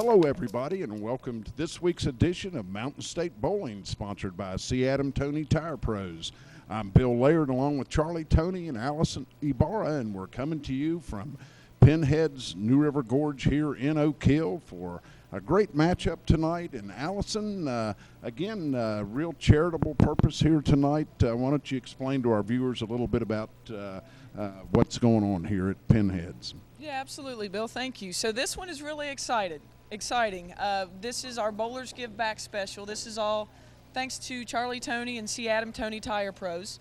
Hello, everybody, and welcome to this week's edition of Mountain State Bowling, sponsored by C. Adam Tony Tire Pros. I'm Bill Laird, along with Charlie Tony and Allison Ibarra, and we're coming to you from Pinheads, New River Gorge here in Oak Hill for a great matchup tonight. And Allison, again, real charitable purpose here tonight. Why don't you explain to our viewers a little bit about what's going on here at Pinheads? Yeah, absolutely, Bill. Thank you. So this one is really exciting. This is our Bowlers Give Back special. This is all thanks to Charlie Tony and C. Adam Tony Tire Pros.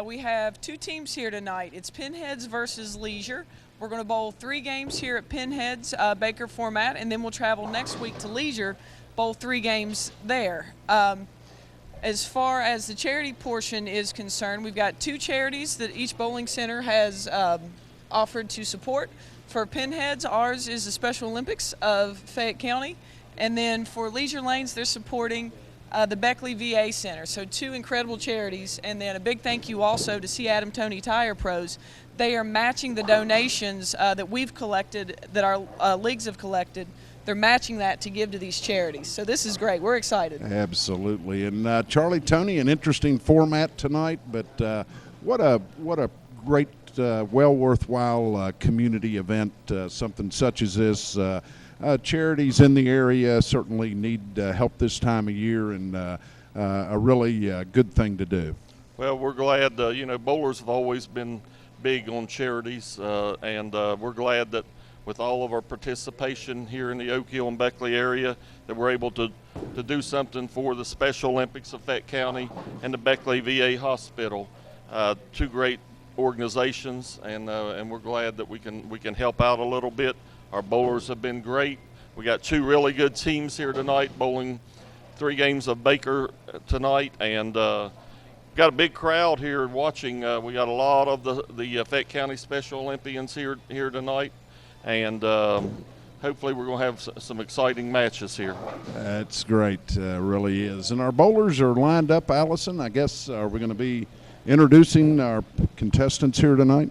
We have two teams here tonight. It's Pinheads versus Leisure. We're going to bowl 3 games here at Pinheads, Baker format, and then we'll travel next week to Leisure, bowl 3 games there. As far as the charity portion is concerned, we've got 2 charities that each bowling center has offered to support. For Pinheads, ours is the Special Olympics of Fayette County, and then for Leisure Lanes, they're supporting the Beckley VA Center. So 2 incredible charities, and then a big thank you also to C. Adam Tony Tire Pros. They are matching the donations that we've collected, that our leagues have collected. They're matching that to give to these charities. So this is great. We're excited. Absolutely. And Charlie Tony, an interesting format tonight, but what a great, well worthwhile community event, something such as this. Charities in the area certainly need help this time of year, and a really good thing to do. Well, we're glad, bowlers have always been big on charities, and we're glad that with all of our participation here in the Oak Hill and Beckley area, that we're able to do something for the Special Olympics of Fayette County and the Beckley VA Hospital. 2 great organizations, and we're glad that we can help out a little bit. Our bowlers have been great. We got 2 really good teams here tonight, bowling 3 games of Baker tonight, and got a big crowd here watching. We got a lot of the Fayette County Special Olympians here tonight, and hopefully we're going to have some exciting matches here. That's great, really is. And our bowlers are lined up, Allison. I guess are we going to be introducing our contestants here tonight?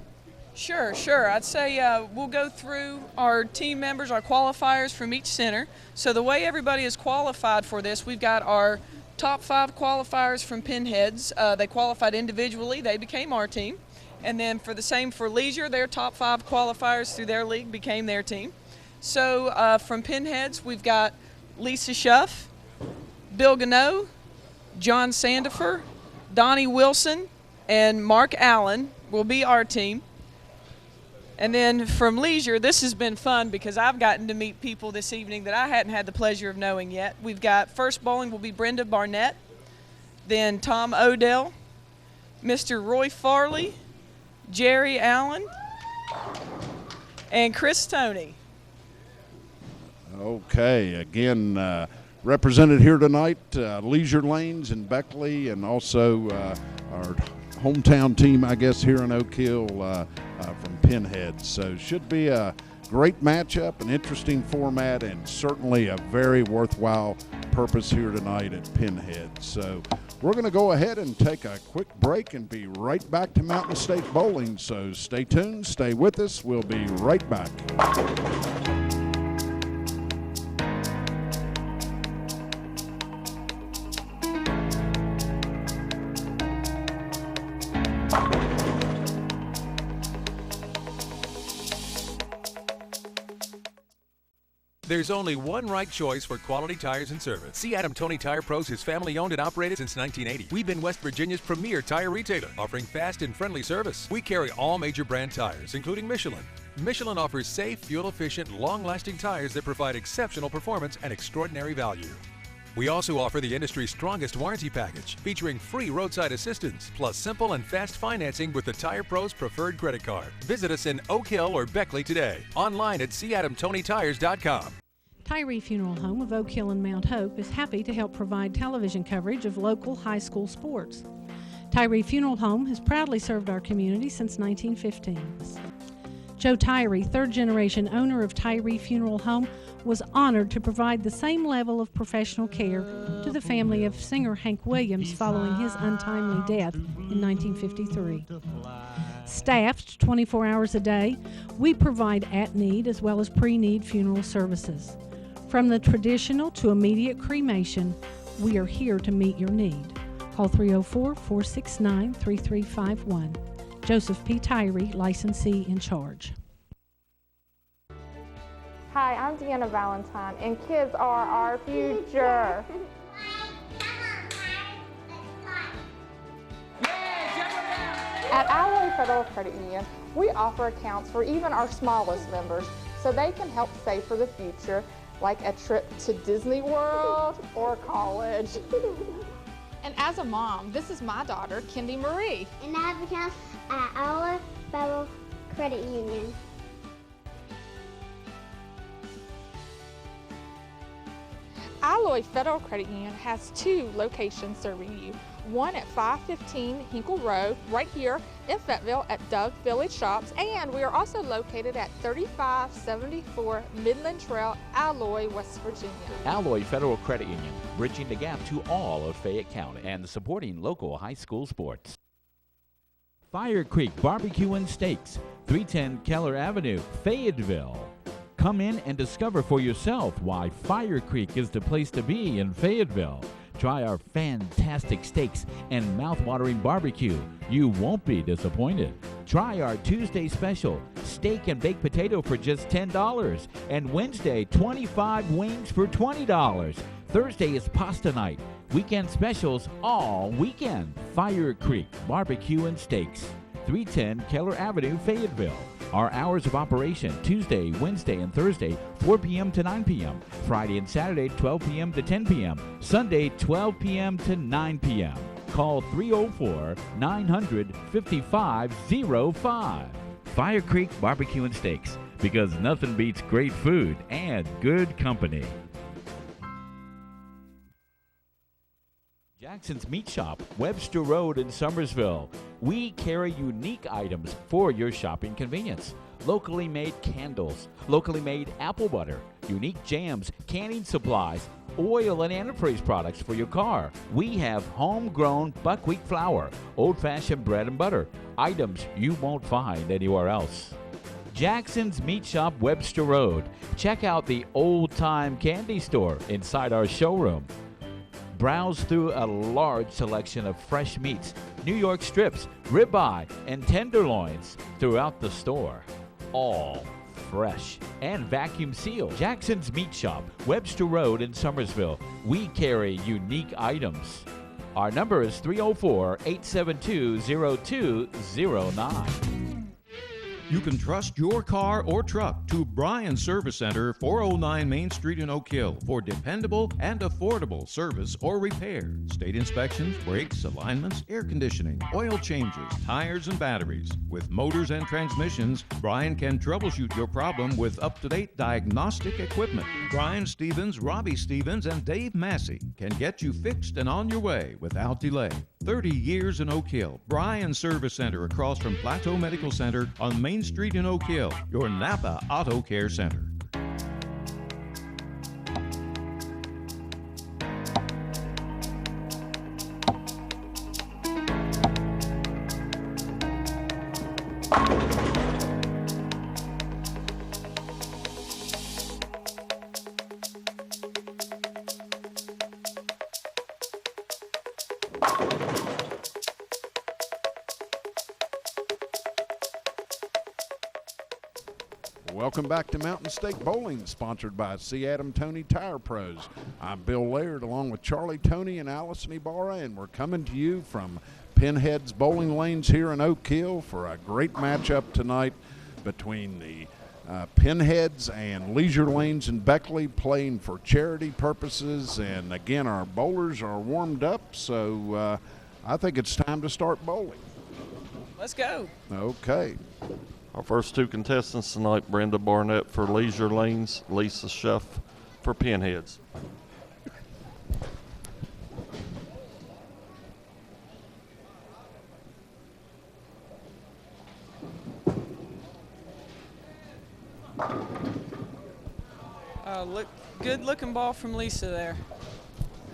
Sure. I'd say we'll go through our team members, our qualifiers from each center. So the way everybody is qualified for this, we've got our top 5 qualifiers from Pinheads. They qualified individually. They became our team. And then for the same for Leisure, their top 5 qualifiers through their league became their team. So from Pinheads, we've got Lisa Schuff, Bill Gano, John Sandifer, Donnie Wilson, and Mark Allen will be our team. And then from Leisure, this has been fun because I've gotten to meet people this evening that I hadn't had the pleasure of knowing yet. We've got first bowling will be Brenda Barnett, then Tom Odell, Mr. Roy Farley, Jerry Allen, and Chris Tony. Okay, again, represented here tonight, Leisure Lanes in Beckley, and also our hometown team, I guess, here in Oak Hill from Pinheads. So should be a great matchup, an interesting format, and certainly a very worthwhile purpose here tonight at Pinheads. So we're going to go ahead and take a quick break and be right back to Mountain State Bowling. So stay tuned, stay with us. We'll be right back. There's only one right choice for quality tires and service. C. Adam Tony Tire Pros is family owned and operated since 1980. We've been West Virginia's premier tire retailer, offering fast and friendly service. We carry all major brand tires, including Michelin. Michelin offers safe, fuel-efficient, long-lasting tires that provide exceptional performance and extraordinary value. We also offer the industry's strongest warranty package, featuring free roadside assistance, plus simple and fast financing with the Tire Pros preferred credit card. Visit us in Oak Hill or Beckley today. Online at cadamtonytires.com. Tyree Funeral Home of Oak Hill and Mount Hope is happy to help provide television coverage of local high school sports. Tyree Funeral Home has proudly served our community since 1915. Joe Tyree, third-generation owner of Tyree Funeral Home, was honored to provide the same level of professional care to the family of singer Hank Williams following his untimely death in 1953. Staffed 24 hours a day, we provide at-need as well as pre-need funeral services. From the traditional to immediate cremation, we are here to meet your need. Call 304-469-3351. Joseph P. Tyree, licensee in charge. Hi, I'm Deanna Valentine, and kids are our future. At Alloy Federal Credit Union, we offer accounts for even our smallest members so they can help save for the future, like a trip to Disney World or college. And as a mom, this is my daughter, Kendi Marie. And I have accounts at Alloy Federal Credit Union. Alloy Federal Credit Union has 2 locations serving you. One at 515 Hinkle Road, right here in Fayetteville at Doug Village Shops, and we are also located at 3574 Midland Trail, Alloy, West Virginia. Alloy Federal Credit Union, bridging the gap to all of Fayette County and supporting local high school sports. Fire Creek Barbecue and Steaks, 310 Keller Avenue, Fayetteville. Come in and discover for yourself why Fire Creek is the place to be in Fayetteville. Try our fantastic steaks and mouth-watering barbecue. You won't be disappointed. Try our Tuesday special, steak and baked potato for just $10. And Wednesday, 25 wings for $20. Thursday is pasta night. Weekend specials all weekend. Fire Creek Barbecue and Steaks, 310 Keller Avenue, Fayetteville. Our hours of operation, Tuesday, Wednesday, and Thursday, 4 p.m. to 9 p.m. Friday and Saturday, 12 p.m. to 10 p.m. Sunday, 12 p.m. to 9 p.m. Call 304-900-5505. Fire Creek Barbecue and Steaks, because nothing beats great food and good company. Jackson's Meat Shop, Webster Road in Summersville. We carry unique items for your shopping convenience. Locally made candles, locally made apple butter, unique jams, canning supplies, oil and antifreeze products for your car. We have homegrown buckwheat flour, old-fashioned bread and butter, items you won't find anywhere else. Jackson's Meat Shop, Webster Road. Check out the old-time candy store inside our showroom. Browse through a large selection of fresh meats, New York strips, ribeye, and tenderloins throughout the store. All fresh and vacuum sealed. Jackson's Meat Shop, Webster Road in Summersville. We carry unique items. Our number is 304-872-0209. You can trust your car or truck to Bryan Service Center, 409 Main Street in Oak Hill for dependable and affordable service or repair. State inspections, brakes, alignments, air conditioning, oil changes, tires and batteries. With motors and transmissions, Bryan can troubleshoot your problem with up-to-date diagnostic equipment. Brian Stevens, Robbie Stevens, and Dave Massey can get you fixed and on your way without delay. 30 years in Oak Hill. Bryan Service Center across from Plateau Medical Center on Main Street in Oak Hill, your Napa Auto Care Center. Welcome back to Mountain State Bowling, sponsored by C. Adam Tony Tire Pros. I'm Bill Laird, along with Charlie Tony and Allison Ibarra, and we're coming to you from Pinheads Bowling Lanes here in Oak Hill for a great matchup tonight between the Pinheads and Leisure Lanes in Beckley, playing for charity purposes. And again, our bowlers are warmed up, so I think it's time to start bowling. Let's go. Okay. Our first 2 contestants tonight, Brenda Barnett for Leisure Lanes, Lisa Schuff for Pinheads. Good looking ball from Lisa there.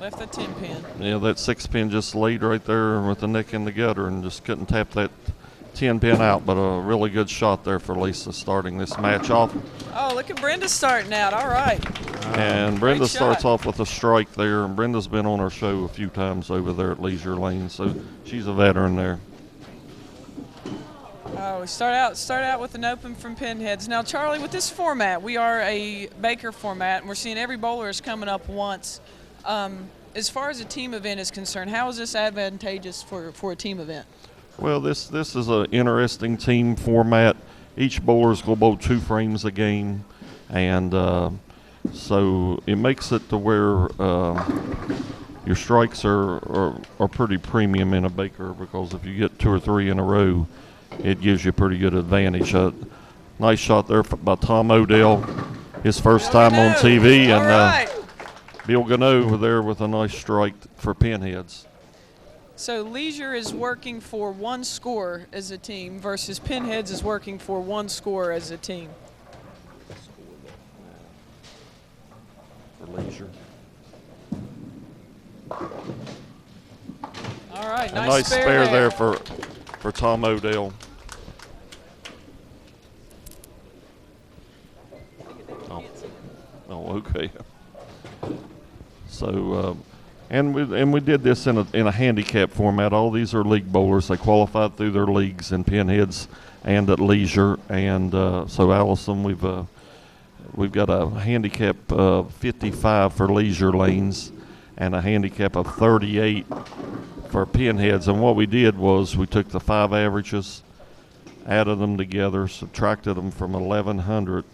Left the 10 pin. Yeah, that 6 pin just laid right there with the neck in the gutter and just couldn't tap that 10 pin out, but a really good shot there for Lisa starting this match off. Oh, look at Brenda starting out. All right. And Brenda Great starts shot. off with a strike there, and Brenda's been on our show a few times over there at Leisure Lane, so she's a veteran there. We start out with an open from Pinheads. Now, Charlie, with this format, we are a Baker format, and we're seeing every bowler is coming up once. As far as a team event is concerned, how is this advantageous for a team event? Well, this is an interesting team format. Each bowler is going to bowl 2 frames a game, and so it makes it to where your strikes are pretty premium in a Baker, because if you get 2 or 3 in a row, it gives you a pretty good advantage. Nice shot there by Tom Odell, his first time on TV, and Bill Gano there with a nice strike for Pinheads. So Leisure is working for 1 score as a team versus Pinheads is working for 1 score as a team. For Leisure. All right, a nice spare there for Tom Odell. Oh, okay. So, and we did this in a handicap format. All these are league bowlers. They qualified through their leagues in Pinheads and at Leisure. And so, Allison, we've got a handicap of 55 for Leisure Lanes and a handicap of 38 for Pinheads. And what we did was we took the 5 averages, added them together, subtracted them from 1,100,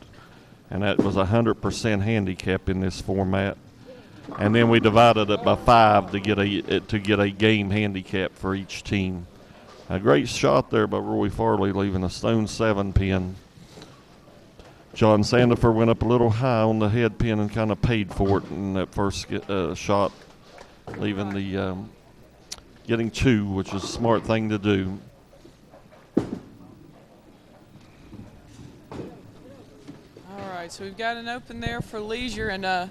and that was 100% handicap in this format. And then we divided it by 5 to get a game handicap for each team. A great shot there by Roy Farley, leaving a stone 7 pin. John Sandifer went up a little high on the head pin and kind of paid for it in that first shot, leaving the getting 2, which is a smart thing to do. All right, so we've got an open there for Leisure, and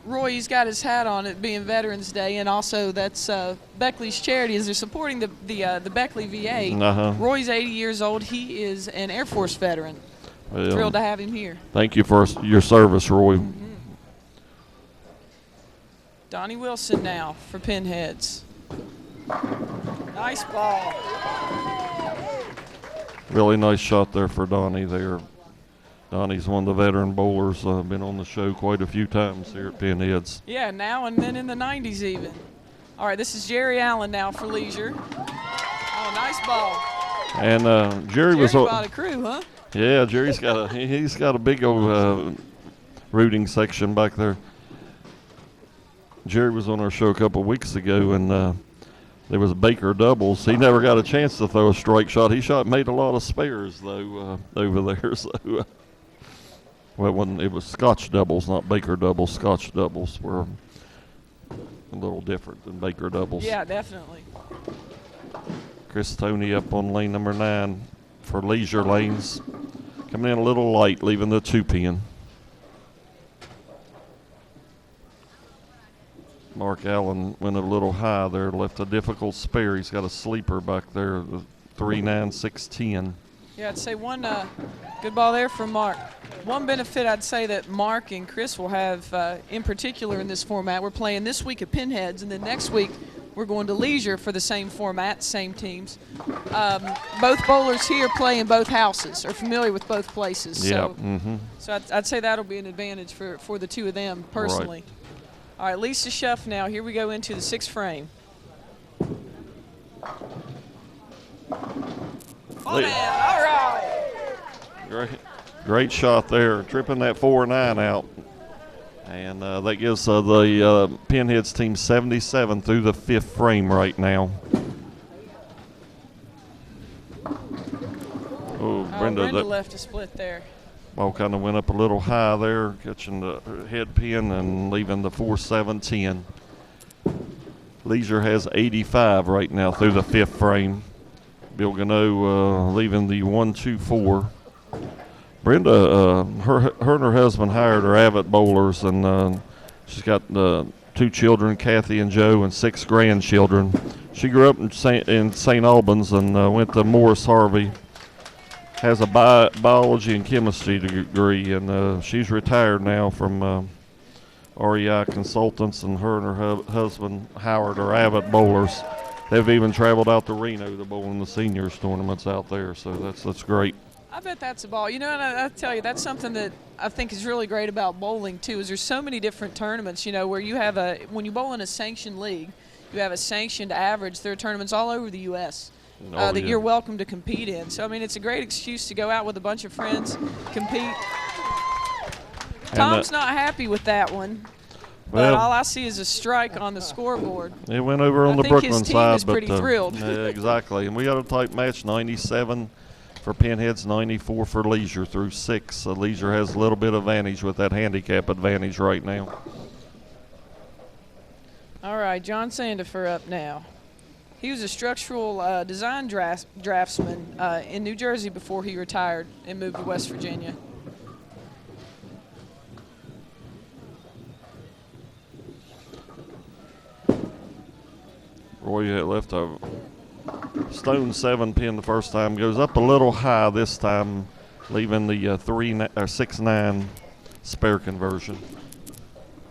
Roy, he's got his hat on, it being Veterans Day, and also that's Beckley's charity as they're supporting the Beckley VA. Roy's 80 years old. He is an Air Force veteran. Well, thrilled to have him here. Thank you for your service, Roy. Donnie Wilson now for Pinheads. Nice ball. Really nice shot there for Donnie there. Donnie's one of the veteran bowlers, been on the show quite a few times here at Pinheads. Yeah, now and then in the 90s even. All right, this is Jerry Allen now for Leisure. Oh, nice ball. And Jerry was brought a crew, huh? Yeah, Jerry's got a big old rooting section back there. Jerry was on our show a couple of weeks ago, and there was a Baker doubles. He never got a chance to throw a strike shot. He made a lot of spares though over there. So, well, it was Scotch doubles, not Baker doubles. Scotch doubles were a little different than Baker doubles. Yeah, definitely. Chris Toney up on lane number 9 for Leisure Lanes, coming in a little light, leaving the 2 pin. Mark Allen went a little high there, left a difficult spare. He's got a sleeper back there, the 3, 9, 6, 10. Yeah, I'd say one good ball there from Mark. One benefit I'd say that Mark and Chris will have in particular in this format, we're playing this week at Pinheads, and then next week we're going to Leisure for the same format, same teams. Both bowlers here play in both houses, are familiar with both places. Yeah. So I'd say that'll be an advantage for the 2 of them personally. Right. All right, Lisa Schuff now. Here we go into the 6th frame. Oh, man. All right. Great shot there, tripping that 4-9 out. And that gives the Pinheads team 77 through the 5th frame right now. Oh, Brenda left a split there. Ball kind of went up a little high there, catching the head pin and leaving the 4-7-10. Leisure has 85 right now through the 5th frame. Bill Gano leaving the 1-2-4. Brenda, her and her husband hired her avid bowlers, and she's got 2 children, Kathy and Joe, and 6 grandchildren. She grew up in St. Albans and went to Morris Harvey. Has a biology and chemistry degree, and she's retired now from REI Consultants, and her husband Howard are avid bowlers. They've even traveled out to Reno to bowl in the seniors tournaments out there, so that's great. I bet that's a ball. You know, and I tell you, that's something that I think is really great about bowling, too, is there's so many different tournaments, you know, where you have when you bowl in a sanctioned league, you have a sanctioned average. There are tournaments all over the U.S. That you're welcome to compete in. So, I mean, it's a great excuse to go out with a bunch of friends, compete. Tom's not happy with that one. But all I see is a strike on the scoreboard. It went over on the Brooklyn side. His team is pretty thrilled. Exactly. And we got a tight match, 97 for Pinheads, 94 for Leisure through 6. Leisure has a little bit of advantage with that handicap advantage right now. All right, John Sandifer up now. He was a structural design draftsman in New Jersey before he retired and moved to West Virginia. Roy left a stone 7 pin the first time, goes up a little high this time, leaving the 6-9 spare conversion.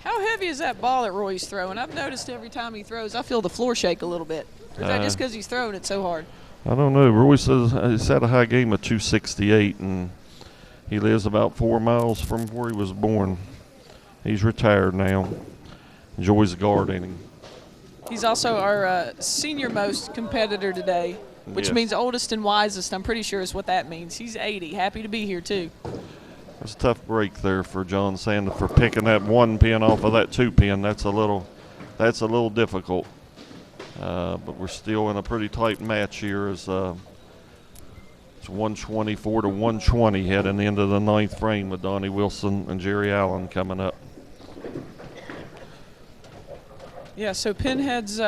How heavy is that ball that Roy's throwing? I've noticed every time he throws, I feel the floor shake a little bit. Is that just because he's throwing it so hard? I don't know. Roy says he's had a high game of 268, and he lives about 4 miles from where he was born. He's retired now. Enjoys gardening. He's also our senior most competitor today, which means oldest and wisest, I'm pretty sure is what that means. He's 80. Happy to be here, too. It's a tough break there for John Sandifer for picking that 1 pin off of that 2 pin. That's a little difficult. But we're still in a pretty tight match here as it's 124 to 120 heading into the 9th frame with Donnie Wilson and Jerry Allen coming up. Yeah, so Pinheads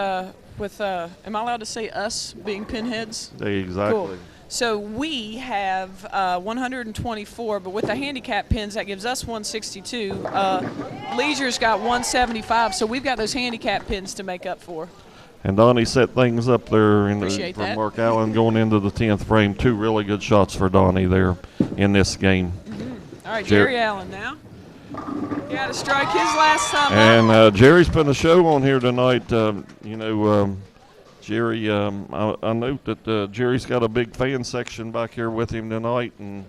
with, am I allowed to say us being Pinheads? Exactly. Cool. So we have 124, but with the handicap pins, that gives us 162. Leisure's got 175, so we've got those handicap pins to make up for. And Donnie set things up there for Mark Allen going into the 10th frame. 2 really good shots for Donnie there in this game. All right, Jerry Allen now. He had to strike his last time. And Jerry's putting a show on here tonight. Jerry, I note that Jerry's got a big fan section back here with him tonight, and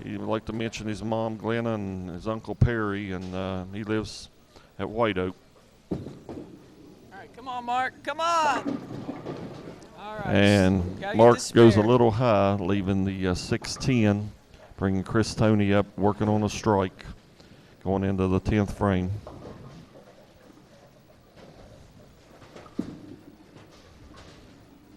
he would like to mention his mom, Glenna, and his uncle Perry, and he lives at White Oak. All right, come on, Mark, come on. All right. And Mark goes a little high, leaving the 6-10, bringing Chris Toney up, working on a strike, going into the 10th frame.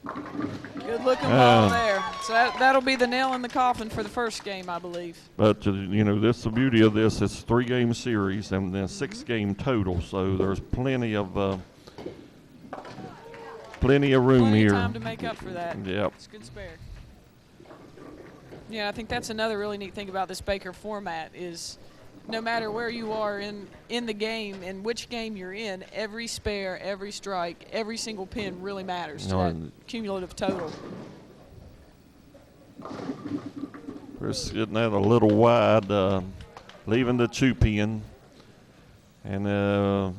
Good looking ball there. So that'll be the nail in the coffin for the first game, I believe. But the beauty of this is 3-game series and then 6-game total. So there's plenty of room plenty here. Of time to make up for that. Yep. It's good spare. Yeah, I think that's another really neat thing about this Baker format is no matter where you are in the game and which game you're in, every spare, every strike, every single pin really matters to that cumulative total. Chris getting that a little wide, leaving the 2 pin. And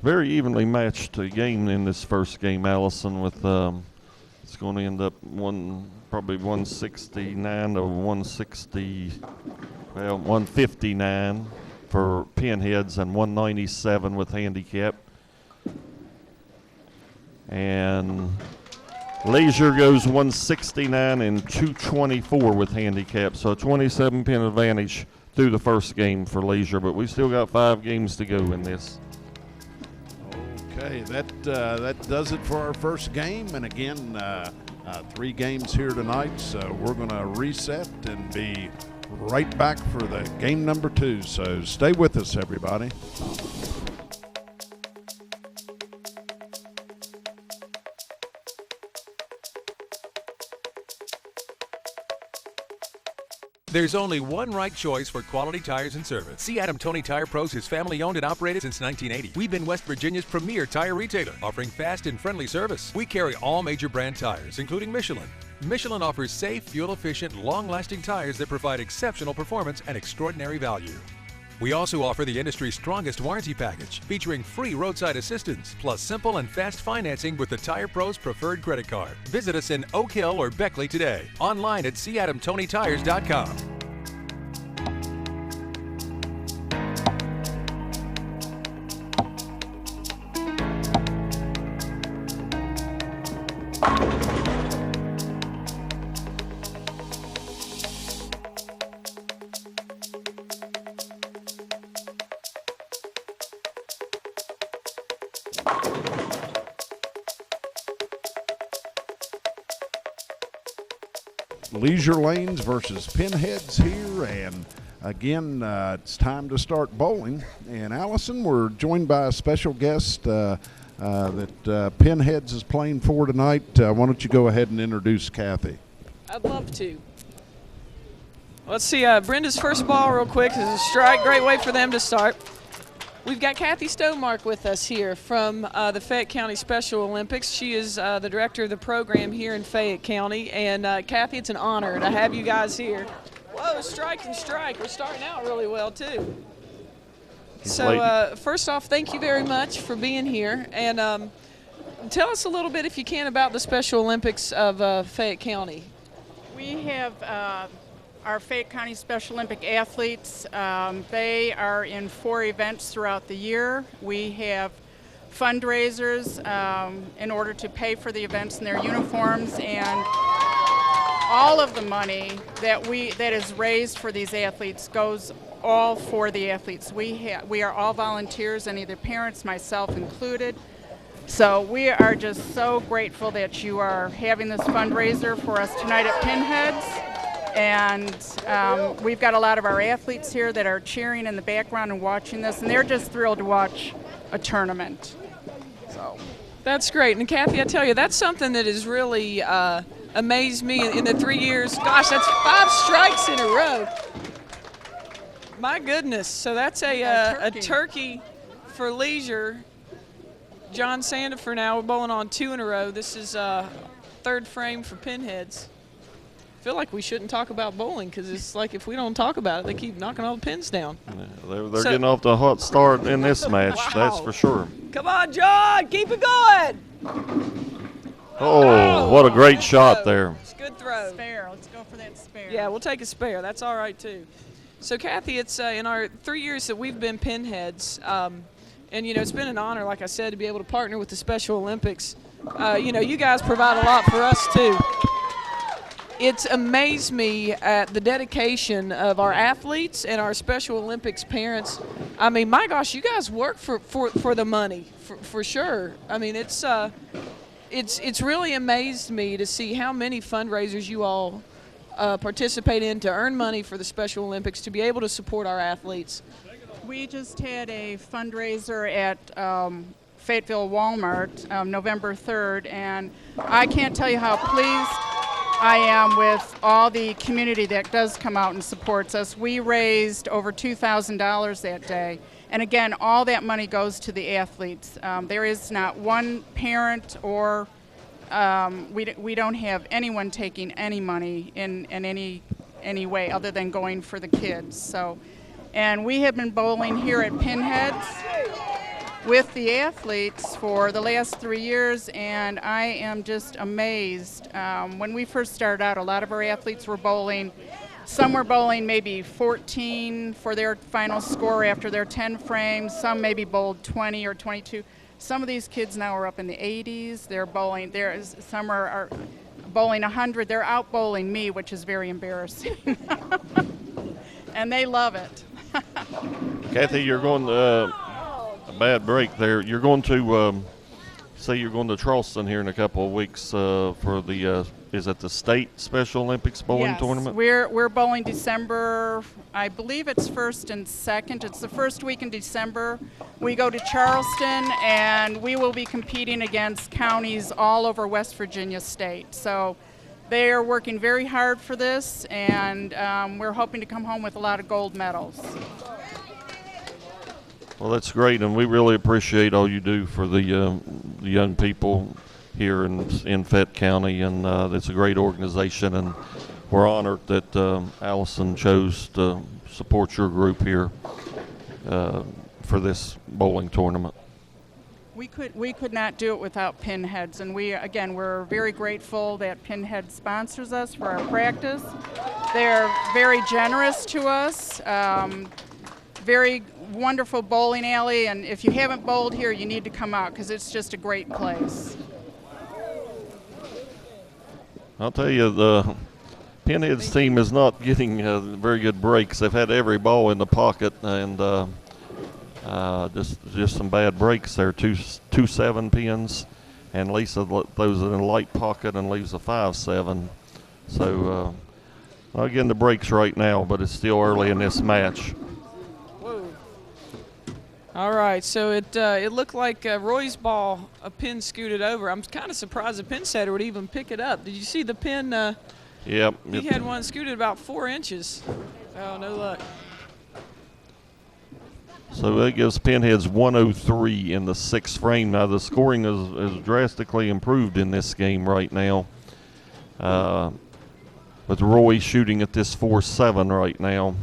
very evenly matched game in this first game, Allison, with it's going to end up probably 169 to 159 for Pinheads and 197 with handicap. And Leisure goes 169 and 224 with handicap. So a 27 pin advantage through the first game for Leisure, but we still got 5 games to go in this. Okay, that does it for our first game. And again, 3 games here tonight. So we're going to reset and be right back for the game number 2. So stay with us, everybody. There's only one right choice for quality tires and service. See Adam Tony Tire Pros is family owned and operated since 1980. We've been West Virginia's premier tire retailer, offering fast and friendly service. We carry all major brand tires, including Michelin. Michelin offers safe, fuel-efficient, long-lasting tires that provide exceptional performance and extraordinary value. We also offer the industry's strongest warranty package, featuring free roadside assistance, plus simple and fast financing with the Tire Pros Preferred Credit Card. Visit us in Oak Hill or Beckley today. Online at cadamtonytires.com. Leisure Lanes versus Pinheads here, and again, it's time to start bowling. And Allison, we're joined by a special guest that Pinheads is playing for tonight. Why don't you go ahead and introduce Kathy? I'd love to. Let's see Brenda's first ball real quick. This is a strike. Great way for them to start. We've got Kathy Stonemark with us here from the Fayette County Special Olympics. She is the director of the program here in Fayette County. And Kathy, it's an honor to have you guys here. Whoa, strike and strike. We're starting out really well, too. So first off, thank you very much for being here. And tell us a little bit, if you can, about the Special Olympics of Fayette County. We have our Fayette County Special Olympic athletes. They are in 4 events throughout the year. We have fundraisers in order to pay for the events and their uniforms, and all of the money that is raised for these athletes goes all for the athletes. We are all volunteers, any of the parents, myself included. So we are just so grateful that you are having this fundraiser for us tonight at Pinheads. And we've got a lot of our athletes here that are cheering in the background and watching this, and they're just thrilled to watch a tournament. So that's great. And Kathy, I tell you, that's something that has really amazed me in the 3 years. Gosh, that's 5 strikes in a row. My goodness. So that's a turkey for leisure. John Sandifer now, we're bowling on 2 in a row. This is 3rd frame for Pinheads. I feel like we shouldn't talk about bowling, because it's like if we don't talk about it, they keep knocking all the pins down. Yeah, they're getting off to a hot start in this match, wow. That's for sure. Come on, John, keep it going. Oh, what a great shot there. It's a good throw. Spare, let's go for that spare. Yeah, we'll take a spare. That's all right, too. So, Kathy, it's in our 3 years that we've been Pinheads, and, it's been an honor, like I said, to be able to partner with the Special Olympics. You guys provide a lot for us, too. It's amazed me at the dedication of our athletes and our Special Olympics parents. I mean, my gosh, you guys work for the money, for sure. I mean, it's really amazed me to see how many fundraisers you all participate in to earn money for the Special Olympics, to be able to support our athletes. We just had a fundraiser at Fayetteville Walmart November 3rd, and I can't tell you how pleased I am with all the community that does come out and supports us. We raised over $2,000 that day. And again, all that money goes to the athletes. There is not one parent or we don't have anyone taking any money in any way other than going for the kids. So, and we have been bowling here at Pinheads with the athletes for the last 3 years, and I am just amazed. When we first started out, a lot of our athletes were bowling. Some were bowling maybe 14 for their final score after their 10 frames. Some maybe bowled 20 or 22. Some of these kids now are up in the 80s. They're bowling. Some are bowling 100. They're out bowling me, which is very embarrassing. And they love it. Kathy, you're going to a bad break there. You're going to say you're going to Charleston here in a couple of weeks for the is it the state Special Olympics bowling tournament? We're bowling December, I believe it's 1st and 2nd. It's the first week in December. We go to Charleston, and we will be competing against counties all over West Virginia state. So they are working very hard for this, and we're hoping to come home with a lot of gold medals. Well, that's great, and we really appreciate all you do for the young people here in Fayette County, and it's a great organization, and we're honored that Allison chose to support your group here. for this bowling tournament. We could not do it without Pinheads, and we're very grateful that Pinhead sponsors us for our practice. They're very generous to us, very wonderful bowling alley, and if you haven't bowled here, you need to come out because it's just a great place. I'll tell you, the Pinheads team is not getting very good breaks. They've had every ball in the pocket, and just some bad breaks there. Two 7 pins, and Lisa throws it in a light pocket and leaves a 5-7. So not getting the breaks right now, but it's still early in this match. Whoa. All right, so it looked like Roy's ball, a pin scooted over. I'm kind of surprised the pin setter would even pick it up. Did you see the pin? Yep. He had one scooted about 4 inches. Oh, no luck. So that gives Pinheads 103 in the 6th frame. Now the scoring is drastically improved in this game right now. With Roy shooting at this 4-7 right now.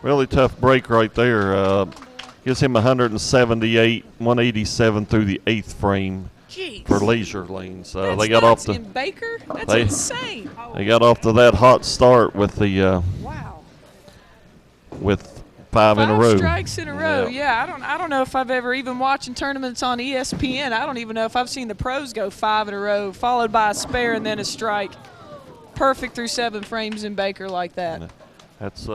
Really tough break right there. Gives him 178, 187 through the 8th frame. Jeez. For Leisure Lanes. That's they got nuts. off In Baker? That's insane. They got off to that hot start with the wow. With 5 in a row. 5 strikes in a row. Yeah, I don't know if I've ever, even watching tournaments on ESPN, I don't even know if I've seen the pros go 5 in a row, followed by a spare and then a strike. Perfect through 7 frames in Baker like that. That's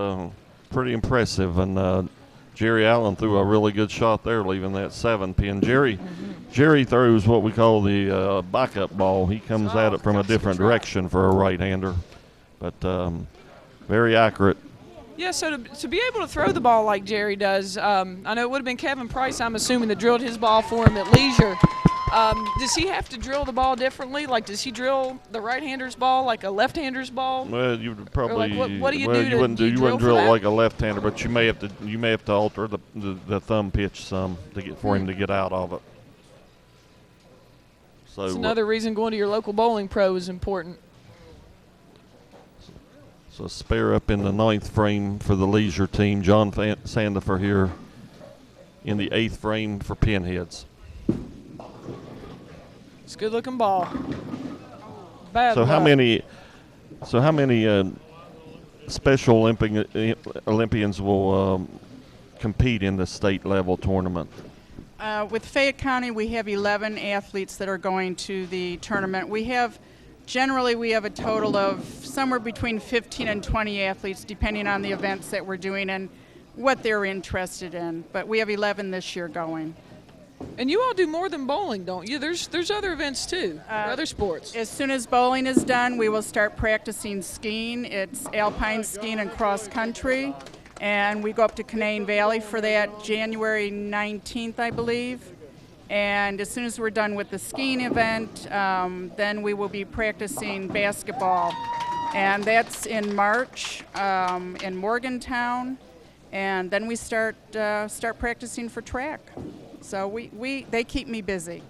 pretty impressive, and Jerry Allen threw a really good shot there, leaving that 7 pin. Jerry throws what we call the backup ball. He comes at it from a different direction for a right-hander, but very accurate. Yeah, so to be able to throw the ball like Jerry does, I know it would have been Kevin Price, I'm assuming, that drilled his ball for him at Leisure. Does he have to drill the ball differently? Like, does he drill the right-hander's ball like a left-hander's ball? Well, you would probably. Like what do you do? You wouldn't drill it that? like a left-hander, but you may have to alter the thumb pitch some for him to get out of it. So that's another reason going to your local bowling pro is important. So spare up in the 9th frame for the Leisure team. John Sandifer here in the 8th frame for Pinheads. It's a good-looking ball. Bad So luck. how many Special Olympians will compete in the state level tournament? With Fayette County, we have 11 athletes that are going to the tournament. Generally, we have a total of somewhere between 15 and 20 athletes, depending on the events that we're doing and what they're interested in. But we have 11 this year going. And you all do more than bowling, don't you? There's other events too, other sports. As soon as bowling is done, we will start practicing skiing. It's alpine skiing and cross country. And we go up to Canaan Valley for that January 19th, I believe. And as soon as we're done with the skiing event, then we will be practicing basketball. And that's in March in Morgantown. And then we start practicing for track. So they keep me busy.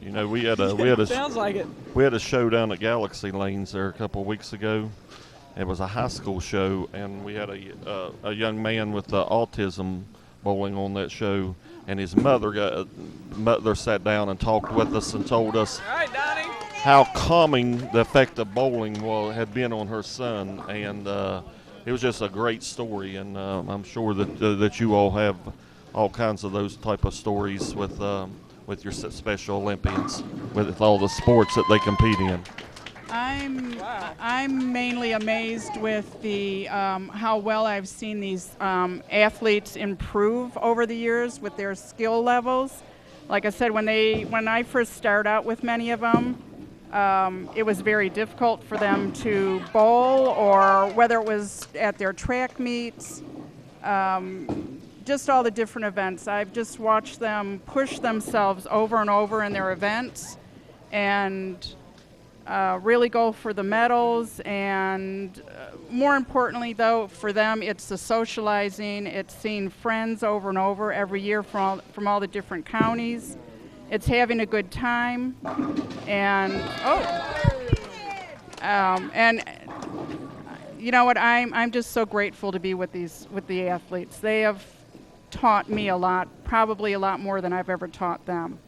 You know, we had a sounds like it. We had a show down at Galaxy Lanes there a couple of weeks ago. It was a high school show, and we had a young man with autism bowling on that show, and his mother sat down and talked with us and told us how calming the effect of bowling had been on her son, and it was just a great story. And I'm sure that you all have all kinds of those type of stories with your Special Olympians, with all the sports that they compete in. I'm mainly amazed with the how well I've seen these athletes improve over the years with their skill levels. Like I said, when I first started out with many of them, it was very difficult for them to bowl, or whether it was at their track meets, just all the different events. I've just watched them push themselves over and over in their events and really go for the medals. And more importantly, though, for them, it's the socializing. It's seeing friends over and over every year from all the different counties. It's having a good time. And you know what? I'm just so grateful to be with the athletes. They have taught me a lot, probably a lot more than I've ever taught them.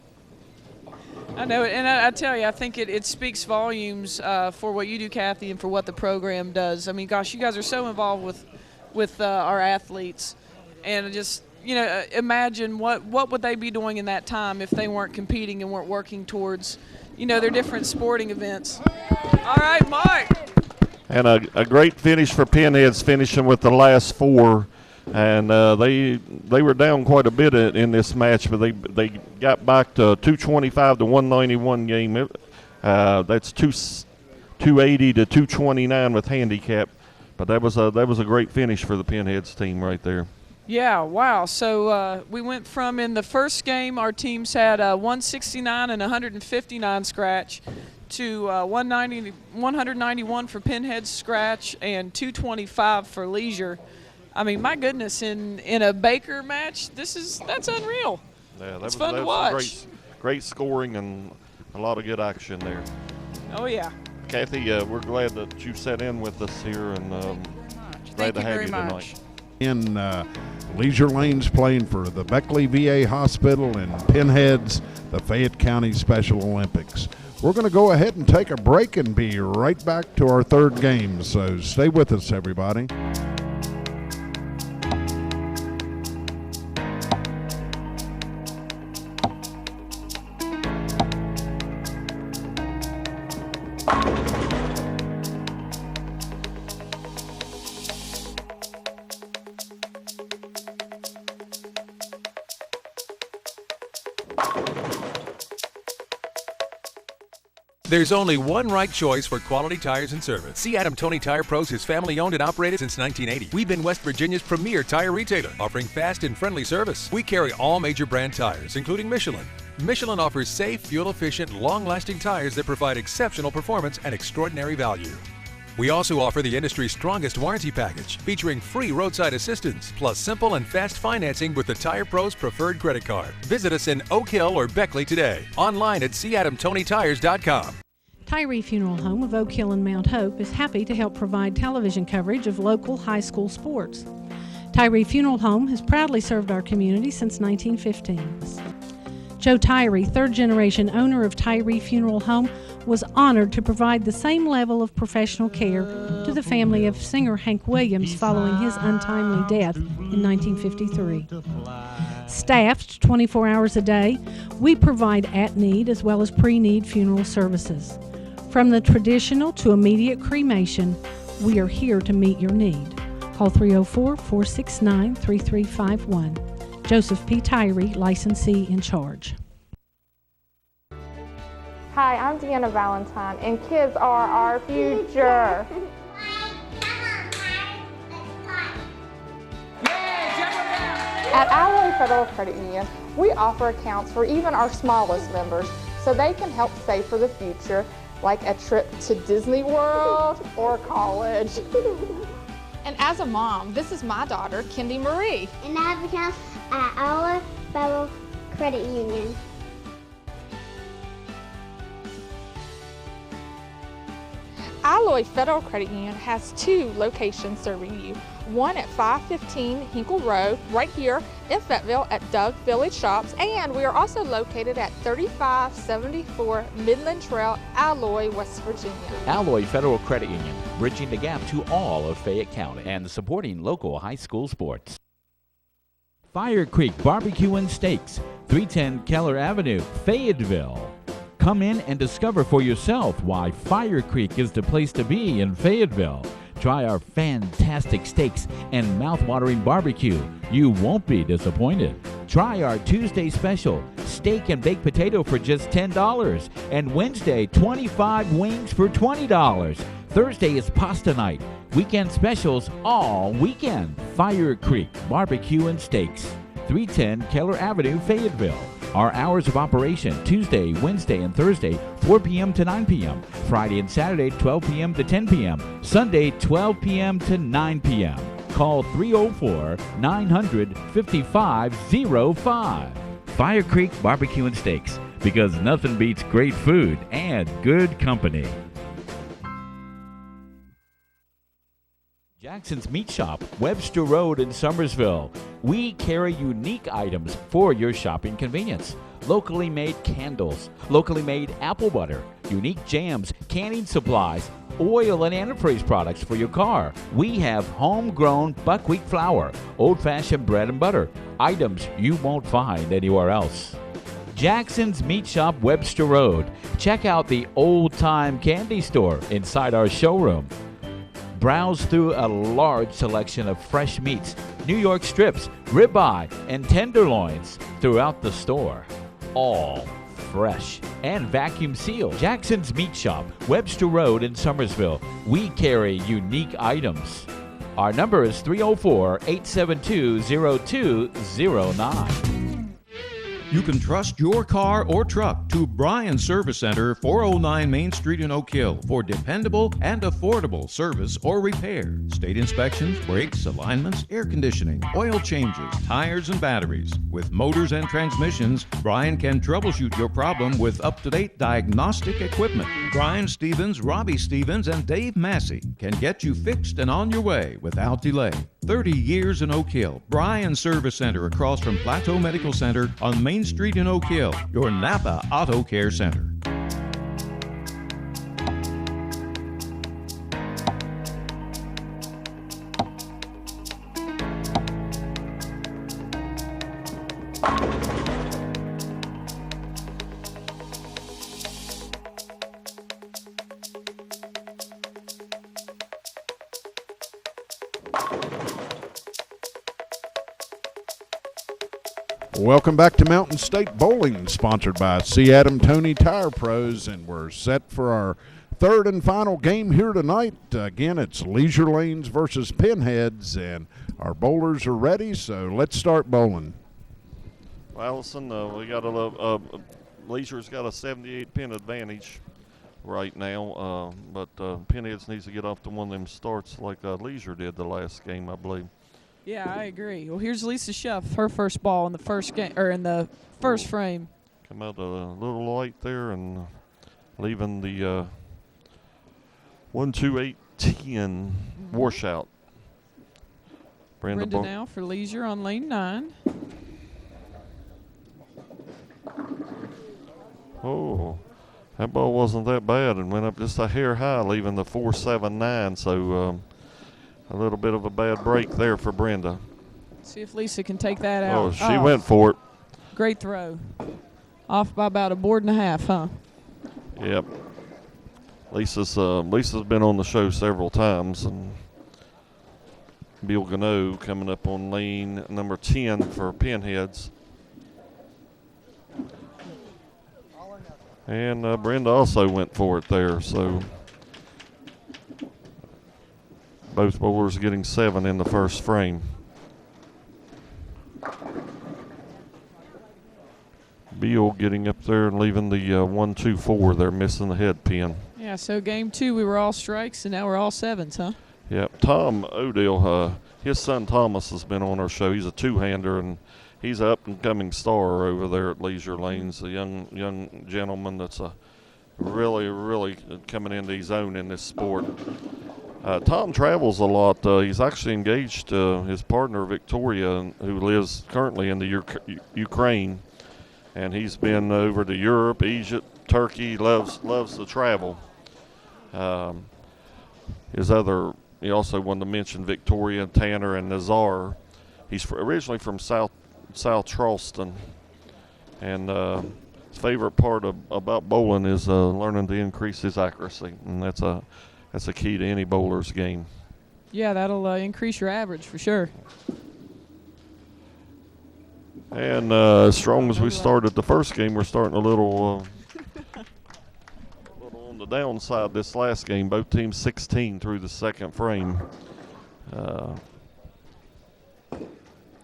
I know, and I tell you, I think it speaks volumes for what you do, Kathy, and for what the program does. I mean, gosh, you guys are so involved with our athletes, and just, you know, imagine what would they be doing in that time if they weren't competing and weren't working towards, you know, their different sporting events. All right, Mark. And a great finish for Pinheads, finishing with the last four. And they were down quite a bit in this match, but they got back to 225 to 191 game. That's 280 to 229 with handicap. But that was a great finish for the Pinheads team right there. Yeah, wow. So we went from, in the first game, our teams had 169 and 159 scratch to 191 for Pinheads scratch and 225 for Leisure. I mean, my goodness, in a Baker match, that's unreal. Yeah, it's fun to watch. Great scoring and a lot of good action there. Oh, yeah. Kathy, we're glad that you sat in with us here, and glad to have you tonight. In Leisure Lanes playing for the Beckley VA Hospital and Pinheads, the Fayette County Special Olympics. We're going to go ahead and take a break and be right back to our third game, so stay with us, everybody. There's only one right choice for quality tires and service. See Adam Tony Tire Pros is family owned and operated since 1980. We've been West Virginia's premier tire retailer, offering fast and friendly service. We carry all major brand tires, including Michelin. Michelin offers safe, fuel-efficient, long-lasting tires that provide exceptional performance and extraordinary value. We also offer the industry's strongest warranty package, featuring free roadside assistance, plus simple and fast financing with the Tire Pros preferred credit card. Visit us in Oak Hill or Beckley today. Online at CAdamTonyTires.com. Tyree Funeral Home of Oak Hill and Mount Hope is happy to help provide television coverage of local high school sports. Tyree Funeral Home has proudly served our community since 1915. Joe Tyree, third-generation owner of Tyree Funeral Home, was honored to provide the same level of professional care to the family of singer Hank Williams following his untimely death in 1953. Staffed 24 hours a day, we provide at-need as well as pre-need funeral services. From the traditional to immediate cremation, we are here to meet your need. Call 304-469-3351. Joseph P. Tyree, licensee in charge. Hi, I'm Deanna Valentine, and kids are our future. At Alloy Federal Credit Union, we offer accounts for even our smallest members so they can help save for the future, like a trip to Disney World or college. And as a mom, this is my daughter, Kendi Marie. And I have accounts at Alloy Federal Credit Union. Alloy Federal Credit Union has two locations serving you. One at 515 Hinkle Road, right here in Fayetteville at Doug Village Shops, and we are also located at 3574 Midland Trail, Alloy, West Virginia. Alloy Federal Credit Union, bridging the gap to all of Fayette County and supporting local high school sports. Fire Creek Barbecue and Steaks, 310 Keller Avenue, Fayetteville. Come in and discover for yourself why Fire Creek is the place to be in Fayetteville. Try our fantastic steaks and mouth-watering barbecue. You won't be disappointed. Try our Tuesday special, steak and baked potato for just $10. And Wednesday, 25 wings for $20. Thursday is pasta night. Weekend specials all weekend. Fire Creek Barbecue and Steaks, 310 Keller Avenue, Fayetteville. Our hours of operation, Tuesday, Wednesday, and Thursday, 4 p.m. to 9 p.m. Friday and Saturday, 12 p.m. to 10 p.m. Sunday, 12 p.m. to 9 p.m. Call 304-900-5505. Fire Creek Barbecue and Steaks, because nothing beats great food and good company. Jackson's Meat Shop, Webster Road in Summersville. We carry unique items for your shopping convenience. Locally made candles, locally made apple butter, unique jams, canning supplies, oil and antifreeze products for your car. We have homegrown buckwheat flour, old-fashioned bread and butter, items you won't find anywhere else. Jackson's Meat Shop, Webster Road. Check out the old-time candy store inside our showroom. Browse through a large selection of fresh meats, New York strips, ribeye, and tenderloins throughout the store. All fresh and vacuum sealed. Jackson's Meat Shop, Webster Road in Summersville. We carry unique items. Our number is 304-872-0209. You can trust your car or truck to Bryan Service Center, 409 Main Street in Oak Hill for dependable and affordable service or repair. State inspections, brakes, alignments, air conditioning, oil changes, tires and batteries. With motors and transmissions, Bryan can troubleshoot your problem with up-to-date diagnostic equipment. Brian Stevens, Robbie Stevens, and Dave Massey can get you fixed and on your way without delay. 30 years in Oak Hill. Bryan Service Center across from Plateau Medical Center on Main Street in Oak Hill, your Napa Auto Care Center. Welcome back to Mountain State Bowling, sponsored by C. Adam Tony Tire Pros, and we're set for our third and final game here tonight. Again, it's Leisure Lanes versus Pinheads, and our bowlers are ready, so let's start bowling. Well, Allison, we got Leisure's got a 78 pin advantage right now, but Pinheads needs to get off to one of them starts like Leisure did the last game, I believe. Yeah, I agree. Well, here's Lisa Schuff, her first ball in the first game, or in the first frame. Come out a little light there and leaving the 1-2-8-10 washout. Brenda now for Leisure on lane 9. Oh, that ball wasn't that bad and went up just a hair high, leaving the 4-7-9. So a little bit of a bad break there for Brenda. See if Lisa can take that out. Oh, she went for it. Great throw. Off by about a board and a half, huh? Yep. Lisa's been on the show several times, and Bill Gano coming up on lane number 10 for Pinheads. And Brenda also went for it there, so both bowlers getting 7 in the first frame. Bill getting up there and leaving the 1-2-4. They're missing the head pin. Yeah, so game 2 we were all strikes, and now we're all 7s, huh? Yep. Tom Odell, his son Thomas has been on our show. He's a two-hander, and he's an up-and-coming star over there at Leisure Lanes, a young gentleman that's really coming into his own in this sport. Tom travels a lot. He's actually engaged his partner Victoria, who lives currently in the Ukraine, and he's been over to Europe, Egypt, Turkey. Loves to travel. He also wanted to mention Victoria, Tanner, and Nazar. He's originally from South Charleston, and his favorite part about bowling is learning to increase his accuracy, and that's a key to any bowler's game. Yeah, that'll increase your average for sure. And as strong as we started the first game, we're starting a little on the downside this last game. Both teams 16 through the second frame.